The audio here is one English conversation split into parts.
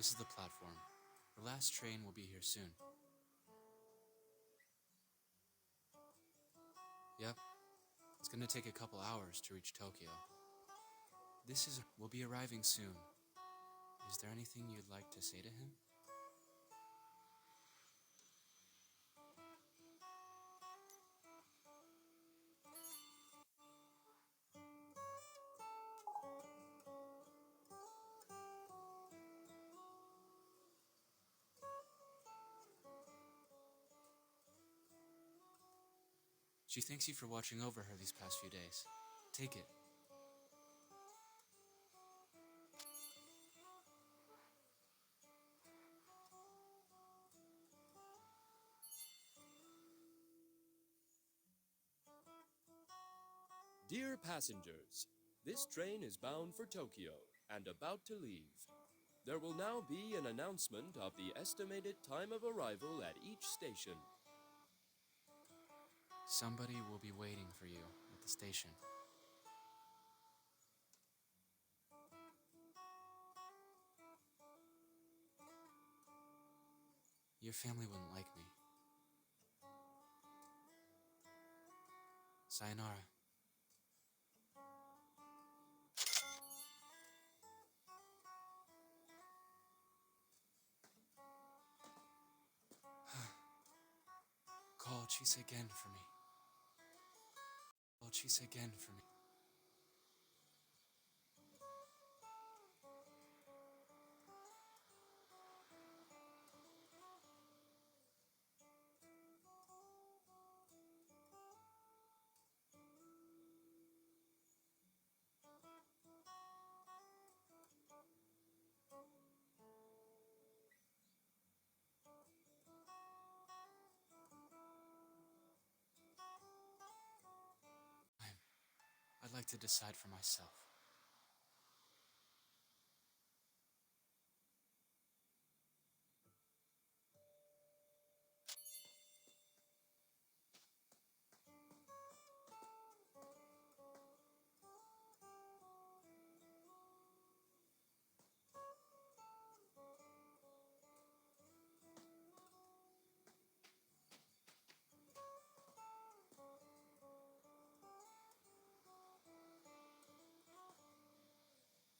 This is the platform. The last train will be here soon. Yep, it's gonna take a couple hours to reach Tokyo. We'll be arriving soon. Is there anything you'd like to say to him? She thanks you for watching over her these past few days. Take it. Dear passengers, this train is bound for Tokyo and about to leave. There will now be an announcement of the estimated time of arrival at each station. Somebody will be waiting for you at the station. Your family wouldn't like me. Sayonara. Call Chisa again for me. Call Chisa again for me. I'd like to decide for myself.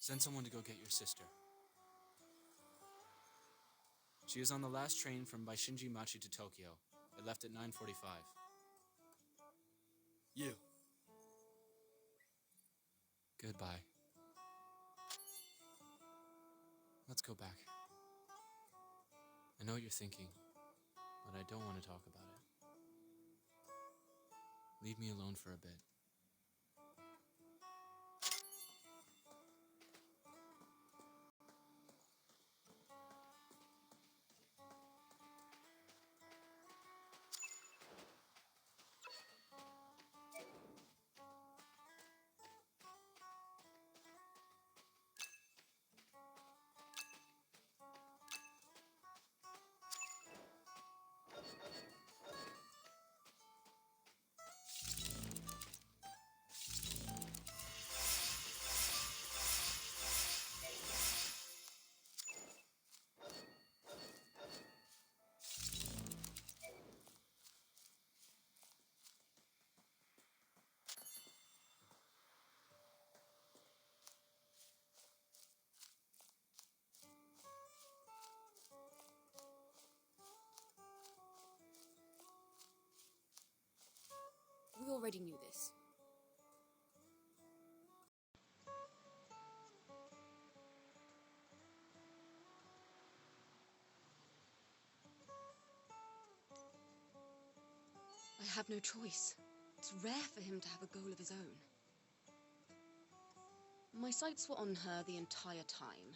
Send someone to go get your sister. She is on the last train from Baishinji Machi to Tokyo. It left at 9:45. You. Goodbye. Let's go back. I know what you're thinking, but I don't want to talk about it. Leave me alone for a bit. We already knew this. I have no choice. It's rare for him to have a goal of his own. My sights were on her the entire time.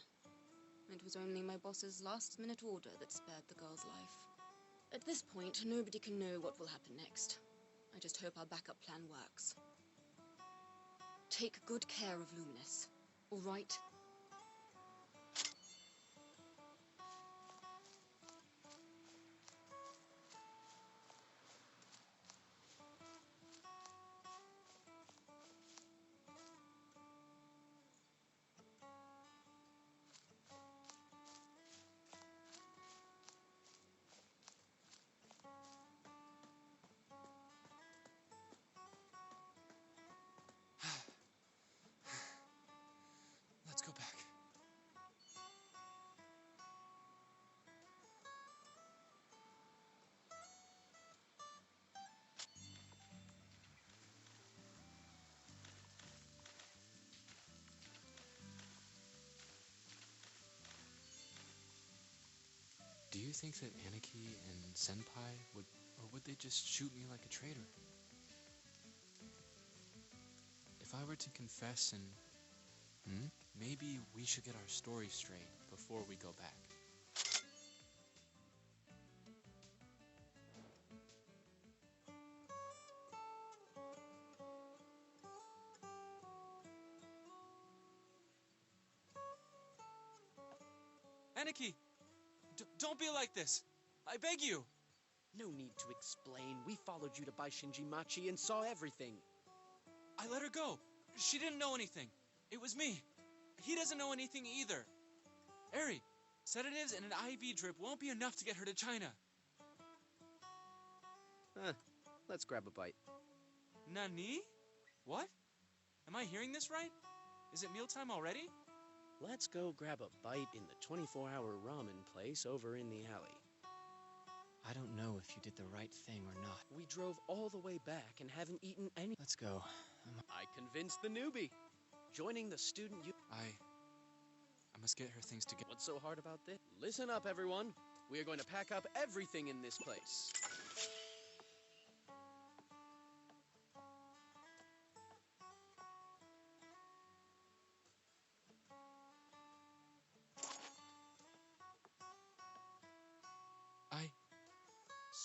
It was only my boss's last-minute order that spared the girl's life. At this point, nobody can know what will happen next. I just hope our backup plan works. Take good care of Luminous, all right? you think that Aniki and Senpai would, or would they just shoot me like a traitor? If I were to confess and... Maybe we should get our story straight before we go back. Aniki! Don't be like this! I beg you! No need to explain. We followed you to buy Shinji-machi and saw everything. I let her go. She didn't know anything. It was me. He doesn't know anything either. Eri, sedatives and an IV drip won't be enough to get her to China. Let's grab a bite. Nani? What? Am I hearing this right? Is it mealtime already? Let's go grab a bite in the 24-hour ramen place over in the alley. I don't know if you did the right thing or not. We drove all the way back and haven't eaten any. Let's go. I convinced the newbie. Joining the student I must get her things together. What's so hard about this? Listen up, everyone. We are going to pack up everything in this place.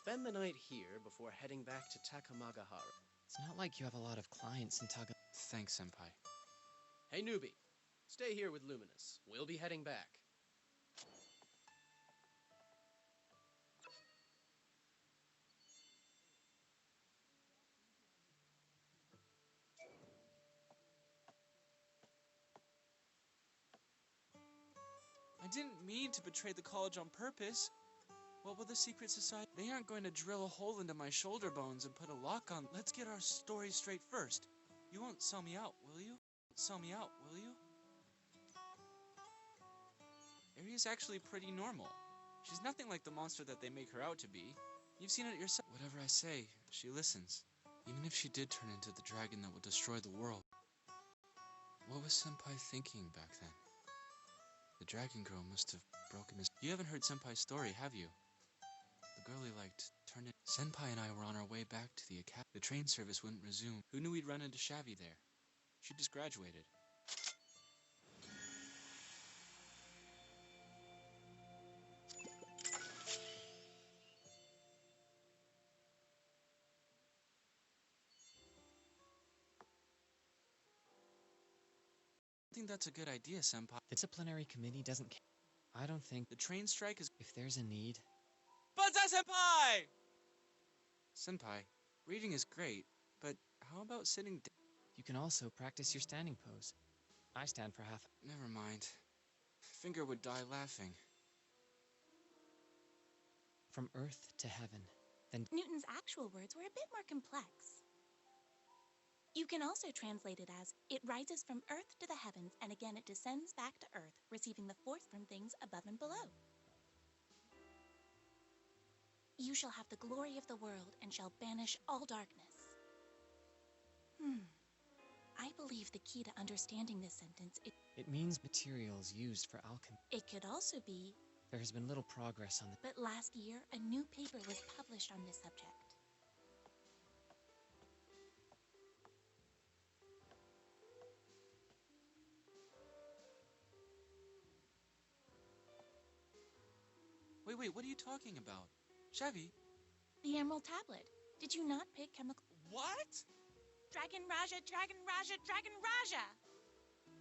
Spend the night here before heading back to Takamagahara. It's not like you have a lot of clients in Taga. Thanks, Senpai. Hey, newbie. Stay here with Luminous. We'll be heading back. I didn't mean to betray the college on purpose. What will the secret society? They aren't going to drill a hole into my shoulder bones and put a lock on. Let's get our story straight first. You won't sell me out, will you? Sell me out, will you? Ari's actually pretty normal. She's nothing like the monster that they make her out to be. You've seen it yourself. Whatever I say, she listens. Even if she did turn into the dragon that will destroy the world. What was Senpai thinking back then? The dragon girl must have broken his... You haven't heard Senpai's story, have you? The girl he liked turned in... Senpai and I were on our way back to the academy. The train service wouldn't resume. Who knew we'd run into Shavi there? She just graduated. I think that's a good idea, Senpai. The disciplinary committee doesn't care. I don't think... The train strike is... If there's a need... Banzai Senpai! Senpai, reading is great, but how about sitting down? You can also practice your standing pose. I stand for half... Never mind. Finger would die laughing. From Earth to heaven, then... Newton's actual words were a bit more complex. You can also translate it as, it rises from Earth to the heavens, and again it descends back to Earth, receiving the force from things above and below. You shall have the glory of the world, and shall banish all darkness. I believe the key to understanding this sentence is... It means materials used for alchemy. It could also be... There has been little progress on the... But last year, a new paper was published on this subject. Wait, what are you talking about? Shavi? The Emerald Tablet. Did you not pick chemical... What? Dragon Raja, Dragon Raja, Dragon Raja!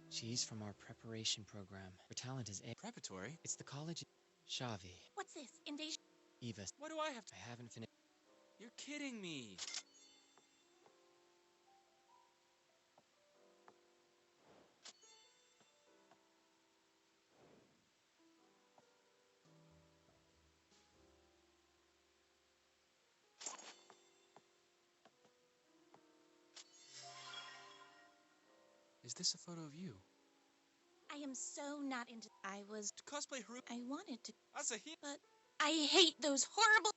She's from our preparation program. Her talent is A. Preparatory? It's the college... Shavi. What's this? Invasion? Eva. What do I have to... I haven't finished... You're kidding me. Is this a photo of you? I am so not into... I was... To cosplay Haru... I wanted to... Asahi... But I hate those horrible...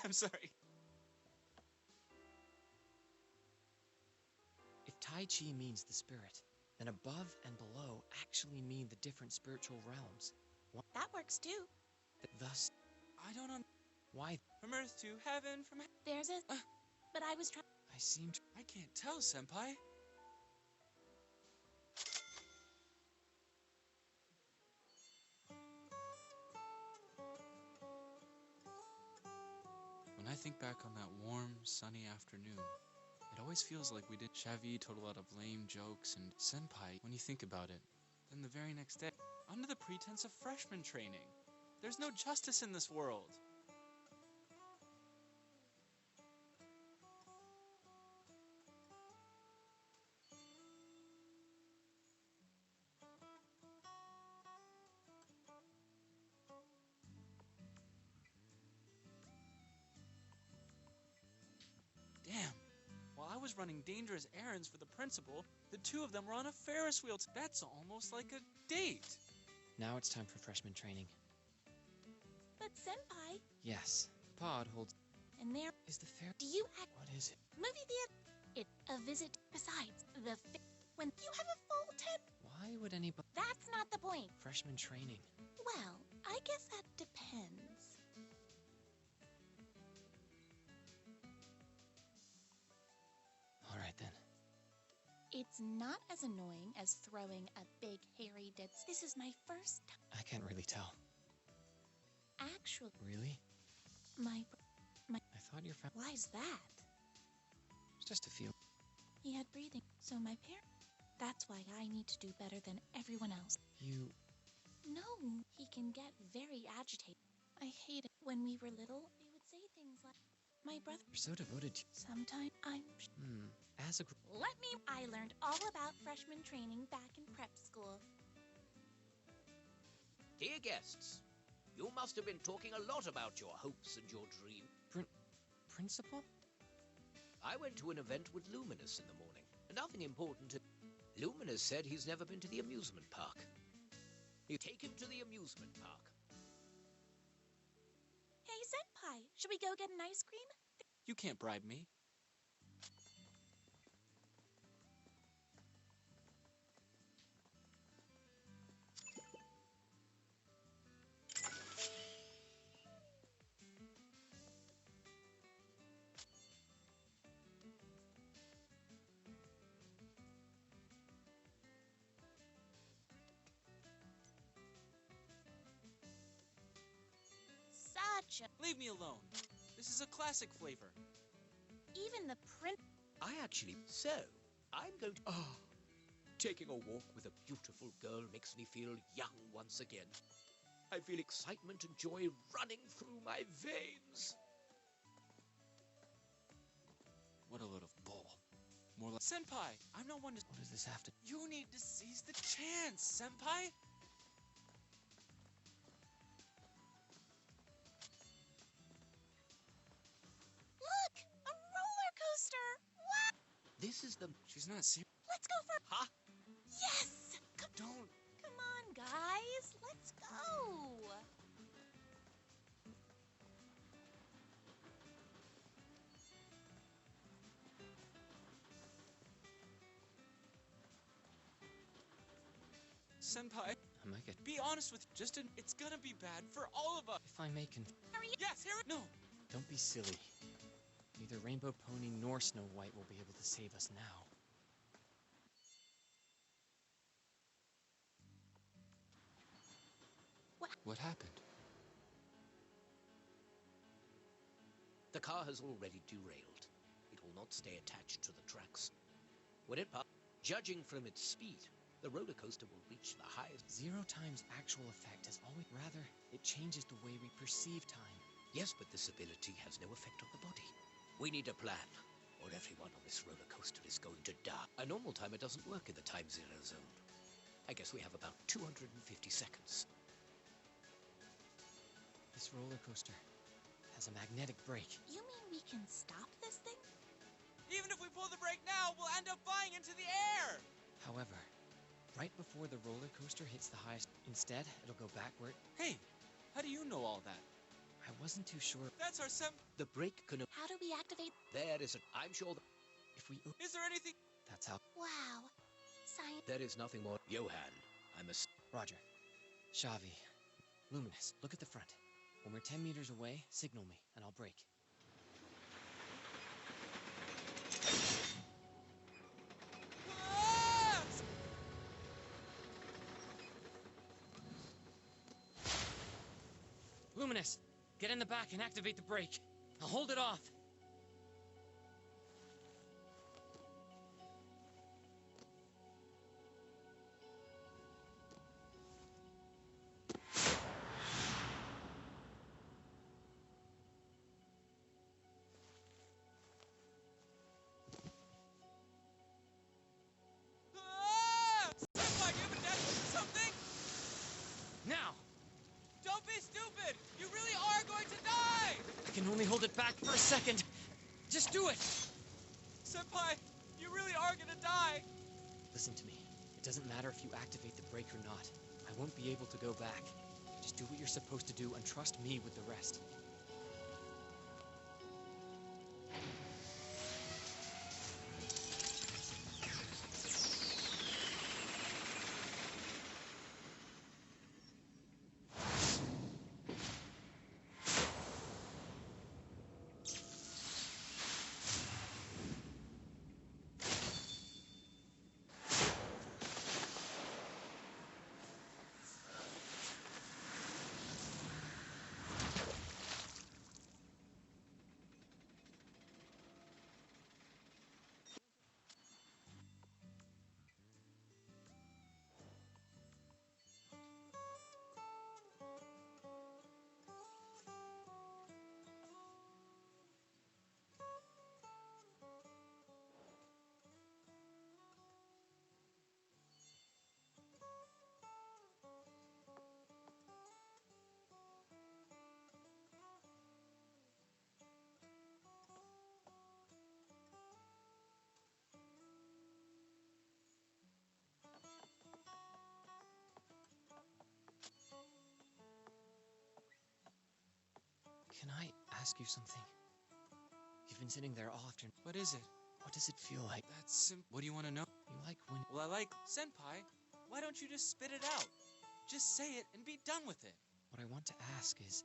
I'm sorry. If Tai Chi means the spirit, then above and below actually mean the different spiritual realms. That works too. Thus, I don't know. why From Earth to heaven, from There's a. But I was trying. I seem to... I can't tell, Senpai. When I think back on that warm, sunny afternoon, it always feels like we did. Shavi told a lot of lame jokes, and Senpai, when you think about it, then the very next day, under the pretense of freshman training. There's no justice in this world. Damn. While I was running dangerous errands for the principal, the two of them were on a Ferris wheel. That's almost like a date. Now it's time for freshman training. But Senpai, Yes, pod holds... and there. Is the fair... Do you act What is it? movie theater? It a visit. Besides, when you have a full 10. Why would anybody... That's not the point. Freshman training. Well, I guess that depends. Alright then. It's not as annoying as throwing a big hairy dead. This is my first time. I can't really tell. Actually, Really? my I thought your family... why's that? It's just a few... He had breathing, so my parent. That's why I need to do better than everyone else. You... No, he can get very agitated. I hate it. When we were little, they would say things like, "My brother." You're so devoted to... Sometimes I'm. As a... Let me. I learned all about freshman training back in prep school. Dear guests, you must have been talking a lot about your hopes and your dreams. Principal? I went to an event with Luminous in the morning. Nothing important. Luminous said he's never been to the amusement park. You take him to the amusement park. Hey, Senpai, should we go get an ice cream? You can't bribe me. Such a. Leave me alone. This is a classic flavor. Even the print. So, I'm going to... Taking a walk with a beautiful girl makes me feel young once again. I feel excitement and joy running through my veins. What a load of bull. More like... Senpai, I'm not one to... What does this have to... You need to seize the chance, Senpai! Look! A roller coaster! Wow! This is the... She's not serious. Let's go for. Huh? Yes! Don't... Come on, guys! Let's go! Senpai, I might get... be honest with you. It's gonna be bad for all of us. If I may con... Yes, here it... No. Don't be silly. Neither Rainbow Pony nor Snow White will be able to save us now. What happened? The car has already derailed. It will not stay attached to the tracks. When it judging from its speed, the roller coaster will reach the highest. 0 times actual effect is always... Rather, it changes the way we perceive time. Yes, but this ability has no effect on the body. We need a plan, or everyone on this roller coaster is going to die. A normal timer doesn't work in the time zero zone. I guess we have about 250 seconds. This roller coaster has a magnetic brake. You mean we can stop this thing? Even if we pull the brake now, we'll end up flying into the air! However, right before the roller coaster hits the highest... Instead, it'll go backward. Hey, how do you know all that? I wasn't too sure. That's our The brake can... How do we activate? There is a... I'm sure that If we... Is there anything... That's how... Wow. Science. there is nothing more. Johan, I'm a... Roger. Shavi. Luminous, look at the front. When we're 10 meters away, signal me, and I'll brake. Luminous, get in the back and activate the brake. I'll hold it off. Senpai, you have a death wish or something? Now! Don't be stupid! You really are going to die! I can only hold it back for a second. Just do it! Senpai, you really are gonna die! Listen to me. It doesn't matter if you activate the brake or not. I won't be able to go back. Just do what you're supposed to do and trust me with the rest. Can I ask you something? You've been sitting there all afternoon. What is it? What does it feel like? What do you want to know? You like when... Well, I like... Senpai, why don't you just spit it out? Just say it and be done with it. What I want to ask is...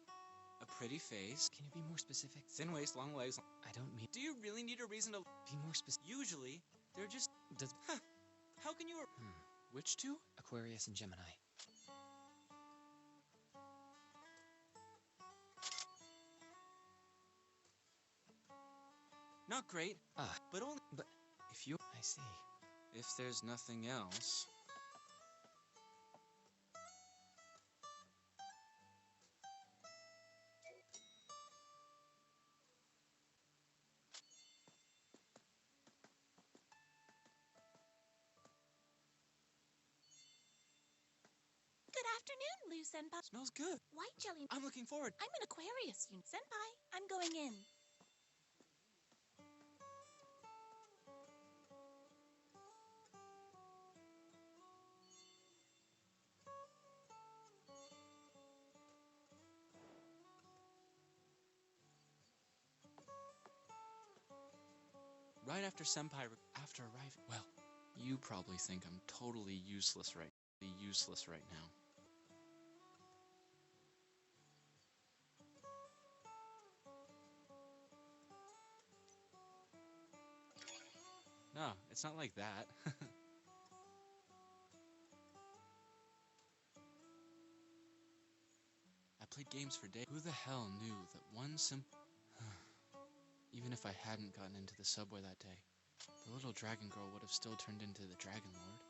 A pretty face. Can you be more specific? Thin waist, long legs. I don't mean... Do you really need a reason to... Be more specific. Usually, they're just... Does... How can you... Which two? Aquarius and Gemini. Not great. But only... But... If you... I see. If there's nothing else... Good afternoon, Lou Senpai. Smells good. White jelly. I'm looking forward. I'm an Aquarius. Senpai, I'm going in. Right after Senpai... After arriving... Well, you probably think I'm totally useless right now. No, it's not like that. I played games for days. Who the hell knew that one simple... Even if I hadn't gotten into the subway that day, the little dragon girl would have still turned into the Dragon Lord.